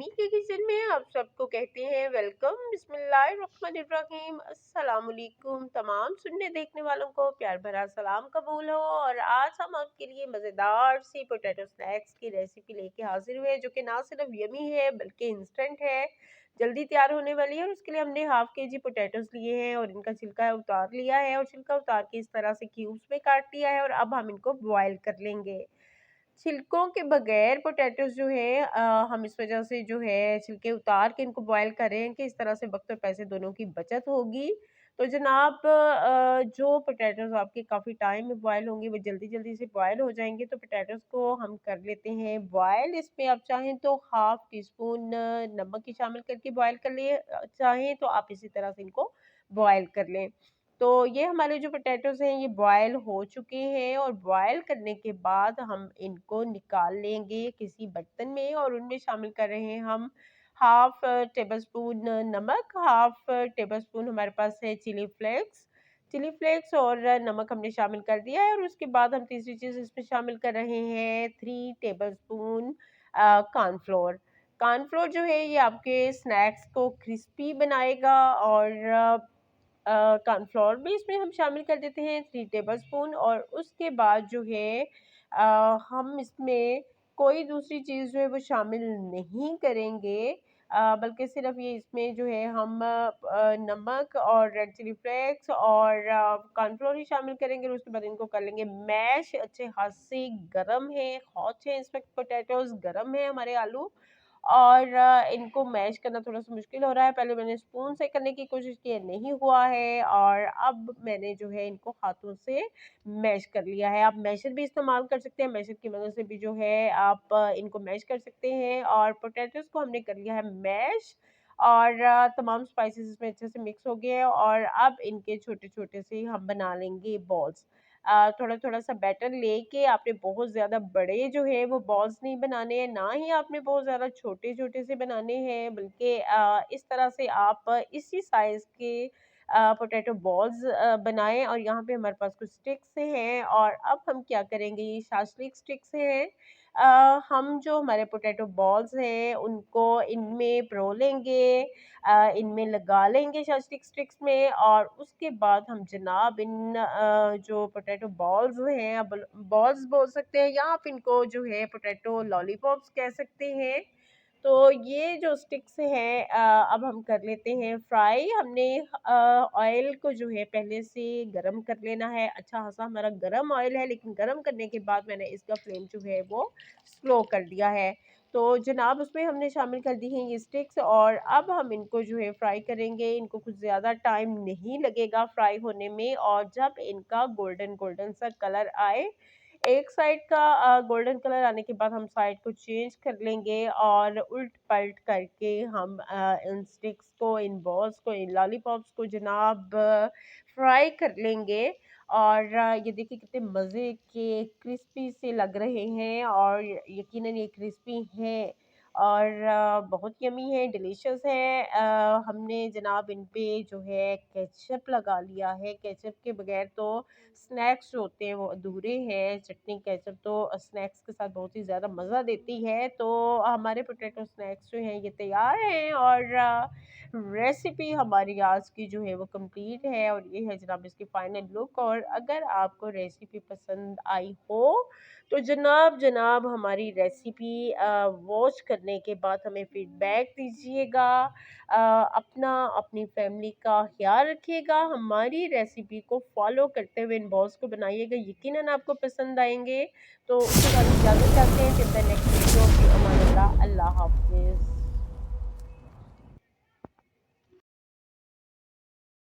अम्मी के किचन में आप सबको कहते हैं वेलकम। बिस्मिल्लाहिर्रहमानिर्रहीम। अस्सलाम वालेकुम। तमाम सुनने देखने वालों को प्यार भरा सलाम कबूल हो। और आज हम आपके लिए मज़ेदार सी पोटैटो स्नैक्स की रेसिपी लेके हाजिर हुए, जो कि ना सिर्फ यमी है बल्कि इंस्टेंट है, जल्दी तैयार होने वाली है। और उसके लिए हमने हाफ के जी पोटैटोज लिए हैं और इनका छिलका उतार लिया है, और छिलका उतार के इस तरह से क्यूब्स में काट लिया है। और अब हम इनको बॉयल कर लेंगे। छिलकों के बगैर पोटैटोज़ जो है हम इस वज़ह से जो है छिलके उतार के इनको बॉयल कर रहे हैं कि इस तरह से वक़्त और पैसे दोनों की बचत होगी। तो जनाब जो पोटैटोज़ आपके काफ़ी टाइम में बॉयल होंगे वो जल्दी-जल्दी से बॉयल हो जाएँगे। तो पोटैटोज़ को हम कर लेते हैं बॉयल। इसमें आप चाहें तो हाफ़ टी स्पून नमक ही शामिल करके बॉयल कर लिए, चाहें तो आप इसी तरह से इनको बॉयल कर लें। तो ये हमारे जो पोटैटोज़ हैं ये बॉयल हो चुके हैं, और बॉयल करने के बाद हम इनको निकाल लेंगे किसी बर्तन में, और उनमें शामिल कर रहे हैं हम हाफ़ टेबलस्पून नमक, हाफ़ टेबलस्पून हमारे पास है चिली फ्लेक्स। चिली फ्लेक्स और नमक हमने शामिल कर दिया है, और उसके बाद हम तीसरी चीज़ इसमें शामिल कर रहे हैं 3 टेबलस्पून कॉर्नफ्लोर। कॉर्नफ्लोर जो है ये आपके स्नैक्स को क्रिस्पी बनाएगा, और कॉर्नफ्लोर भी इसमें हम शामिल कर देते हैं 3 टेबलस्पून। और उसके बाद जो है हम इसमें कोई दूसरी चीज़ जो है वो शामिल नहीं करेंगे, बल्कि सिर्फ ये इसमें जो है हम नमक और रेड चिली फ्लेक्स और कॉर्नफ्लोर ही शामिल करेंगे। और उसके बाद इनको कर लेंगे मैश अच्छे हाथ से। गरम है, हॉट है, इस वक्त पोटैटोज़ गरम है हमारे आलू, और इनको मैश करना थोड़ा-सा मुश्किल हो रहा है। पहले मैंने स्पून से करने की कोशिश की है, नहीं हुआ है, और अब मैंने जो है इनको हाथों से मैश कर लिया है। आप मैशर भी इस्तेमाल कर सकते हैं, मैशर की मदद से भी जो है आप इनको मैश कर सकते हैं। और पोटैटोज़ को हमने कर लिया है मैश, और तमाम स्पाइसेस इसमें अच्छे से मिक्स हो गए हैं, और अब इनके छोटे-छोटे से हम बना लेंगे बॉल्स। थोड़ा-थोड़ा सा बैटर लेके आपने बहुत ज़्यादा बड़े जो है वो बॉल्स नहीं बनाने हैं, ना ही आपने बहुत ज़्यादा छोटे-छोटे से बनाने हैं, बल्कि इस तरह से आप इसी साइज़ के पोटैटो बॉल्स बनाएँ। और यहाँ पे हमारे पास कुछ स्टिक्स हैं, और अब हम क्या करेंगे, ये शास्लिक स्टिक्स हैं। हम जो हमारे पोटैटो बॉल्स हैं उनको इनमें परोलेंगे, इनमें लगा लेंगे शास्टिक स्टिक्स में, और उसके बाद हम जनाब इन जो पोटैटो बॉल्स हैं, अब बॉल्स बोल सकते हैं, या आप इनको जो है पोटैटो लॉलीपॉप्स कह सकते हैं। तो ये जो स्टिक्स हैं अब हम कर लेते हैं फ्राई। हमने ऑयल को जो है पहले से गरम कर लेना है। अच्छा खासा हमारा गरम ऑयल है, लेकिन गरम करने के बाद मैंने इसका फ्लेम जो है वो स्लो कर दिया है। तो जनाब उसमें हमने शामिल कर दी हैं ये स्टिक्स, और अब हम इनको जो है फ्राई करेंगे। इनको कुछ ज़्यादा टाइम नहीं लगेगा फ्राई होने में, और जब इनका गोल्डन गोल्डन सा कलर आए, एक साइड का गोल्डन कलर आने के बाद हम साइड को चेंज कर लेंगे, और उल्ट-पलट करके हम इन स्टिक्स को, इन बॉल्स को, इन लॉलीपॉप्स को जनाब फ्राई कर लेंगे। और ये देखिए कितने मज़े के क्रिस्पी से लग रहे हैं, और यकीनन ये क्रिस्पी हैं, और बहुत यम्मी है, डिलीशियस है। हमने जनाब इन पे जो है केचअप लगा लिया है। केचअप के बगैर तो स्नैक्स जो होते हैं वो अधूरे हैं। चटनी केचअप तो स्नैक्स के साथ बहुत ही ज़्यादा मज़ा देती है। तो हमारे पोटैटो स्नैक्स जो हैं ये तैयार हैं, और रेसिपी हमारी आज की जो है वो कंप्लीट है, और ये है जनाब इसकी फाइनल लुक। और अगर आपको रेसिपी पसंद आई हो तो जनाब जनाब हमारी रेसिपी वॉच करने के बाद हमें फीडबैक दीजिएगा। अपना अपनी फैमिली का ख्याल रखिएगा। हमारी रेसिपी को फॉलो करते हुए इन बॉल्स को बनाइएगा, यकीनन आपको पसंद आएंगे। तो उसके बाद इजाज़त चाहते हैं, टिल द नेक्स्ट वीडियो, अल्लाह हाफिज़।